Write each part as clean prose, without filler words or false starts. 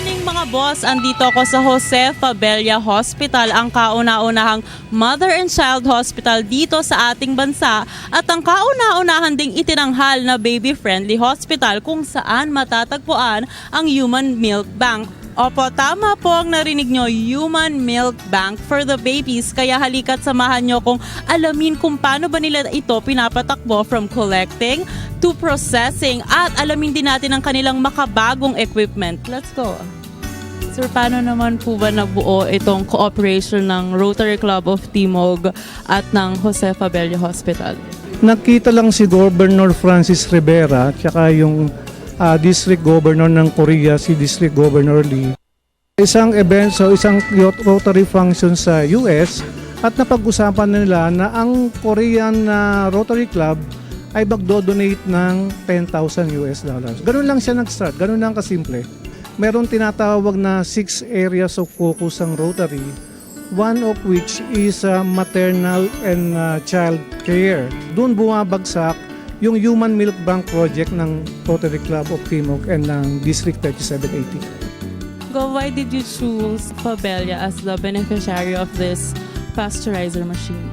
morning mga boss, andito ako sa Jose Fabella Hospital, ang kauna-unahang mother and child hospital dito sa ating bansa at ang kauna-unahan ding itinanghal na baby-friendly hospital kung saan matatagpuan ang Human Milk Bank. Opo, tama po ang narinig nyo, Human Milk Bank for the babies. Kaya halika't samahan nyo kung alamin kung paano ba nila ito pinapatakbo from collecting to processing at alamin din natin ang kanilang makabagong equipment. Let's go! Sir, paano naman po ba nabuo itong cooperation ng Rotary Club of Timog at ng Jose Fabella Hospital? Nakita lang si Governor Francis Rivera tsaka yung District Governor ng Korea, si District Governor Lee. Isang event, isang Rotary function sa US at napag-usapan nila na ang Korean Rotary Club ay magdo-donate ng $10,000. Ganun lang siya nag-start, ganun lang kasimple. Meron tinatawag na 6 areas of focus ang Rotary, one of which is maternal and child care. Doon bumabagsak yung Human Milk Bank Project ng Rotary Club of Timog and ng District 3780. Go, why did you choose Fabella as the beneficiary of this pasteurizer machine?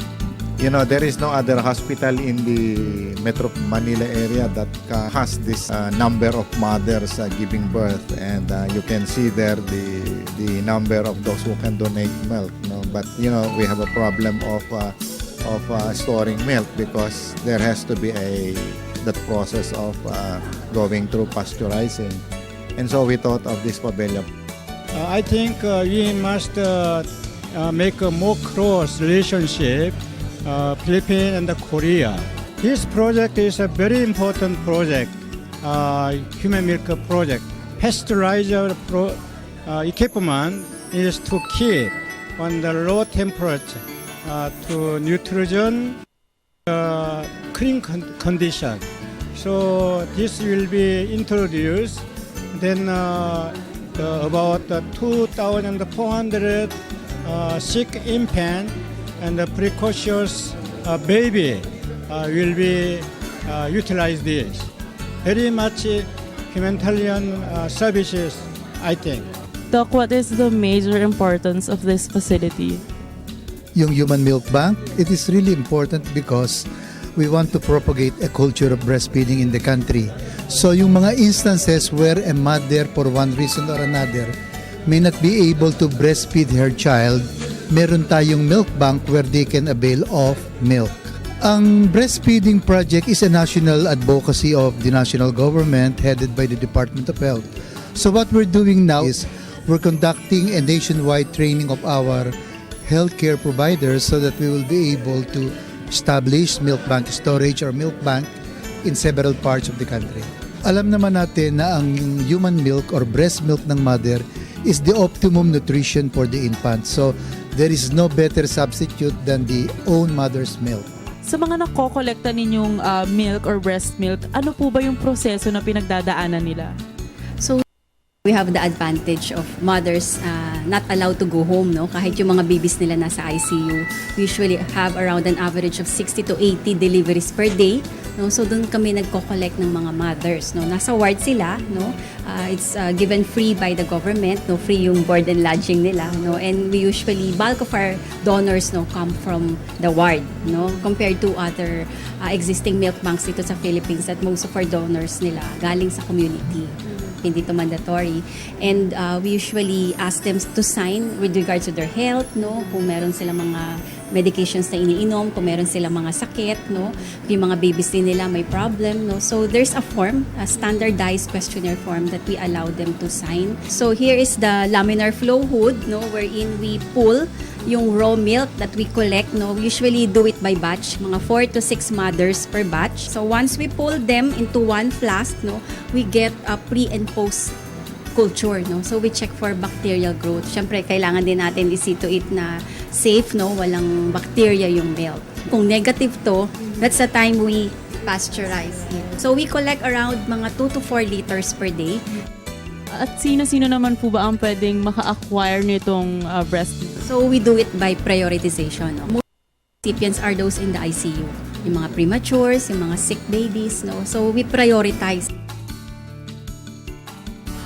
You know, there is no other hospital in the Metro Manila area that has this number of mothers giving birth, and you can see there the number of those who can donate milk. You know? But you know, we have a problem of storing milk because there has to be that process of going through pasteurizing, and so we thought of this Fabella. I think we must make a more close relationship, Philippines and Korea. This project is a very important project, human milk project. Pasteurizer equipment is to keep on the low temperature to nutrition, clean condition. So this will be introduced. Then about 2,400 sick infant and the precocious baby will be utilize this. Very much humanitarian services, I think. Doc, what is the major importance of this facility? Yung Human Milk Bank, it is really important because we want to propagate a culture of breastfeeding in the country. So yung mga instances where a mother for one reason or another may not be able to breastfeed her child, meron tayong milk bank where they can avail of milk. Ang breastfeeding project is a national advocacy of the national government headed by the Department of Health. So what we're doing now is we're conducting a nationwide training of our healthcare providers so that we will be able to establish milk bank storage or milk bank in several parts of the country. Alam naman natin na ang human milk or breast milk ng mother is the optimum nutrition for the infant. So there is no better substitute than the own mother's milk. Sa mga nakokolekta ninyong milk or breast milk, ano po ba yung proseso na pinagdadaanan nila? We have the advantage of mothers not allowed to go home, no? Kahit yung mga babies nila nasa ICU. We usually have around an average of 60 to 80 deliveries per day, no? So doon kami nagko-collect ng mga mothers, no? Nasa ward sila, no? It's given free by the government, no? Free yung board and lodging nila, no? And we usually, bulk of our donors, no, come from the ward, no? Compared to other existing milk banks dito sa Philippines, that most of our donors nila galing sa community. Hindi to mandatory, and we usually ask them to sign with regards to their health, no, kung meron silang mga medications na iniinom, kung meron silang mga sakit, no, yung mga babies din nila may problem, no. So there's a form, a standardized questionnaire form that we allow them to sign. So here is the laminar flow hood, no, wherein we pull yung raw milk that we collect, no. We usually do it by batch, mga 4 to 6 mothers per batch. So once we pull them into one flask, no, we get a pre and post culture, no. So we check for bacterial growth. Syempre kailangan din natin i-see to it na safe, no, walang bacteria yung milk. Kung negative to, that's the time we pasteurize it. So we collect around mga 2 to 4 liters per day. At sino-sino naman po ba ang pwedeng maka-acquire nitong breast milk? So we do it by prioritization, no. Most recipients are those in the ICU. Yung mga prematures, yung mga sick babies, no. So we prioritize.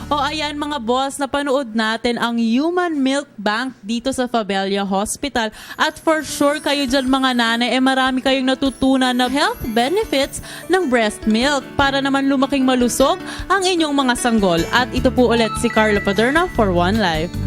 O ayan mga boss, napanood natin ang Human Milk Bank dito sa Fabella Hospital. At for sure kayo dyan mga nanay, marami kayong natutunan na health benefits ng breast milk para naman lumaking malusog ang inyong mga sanggol. At ito po ulit si Carla Paderna for One Life.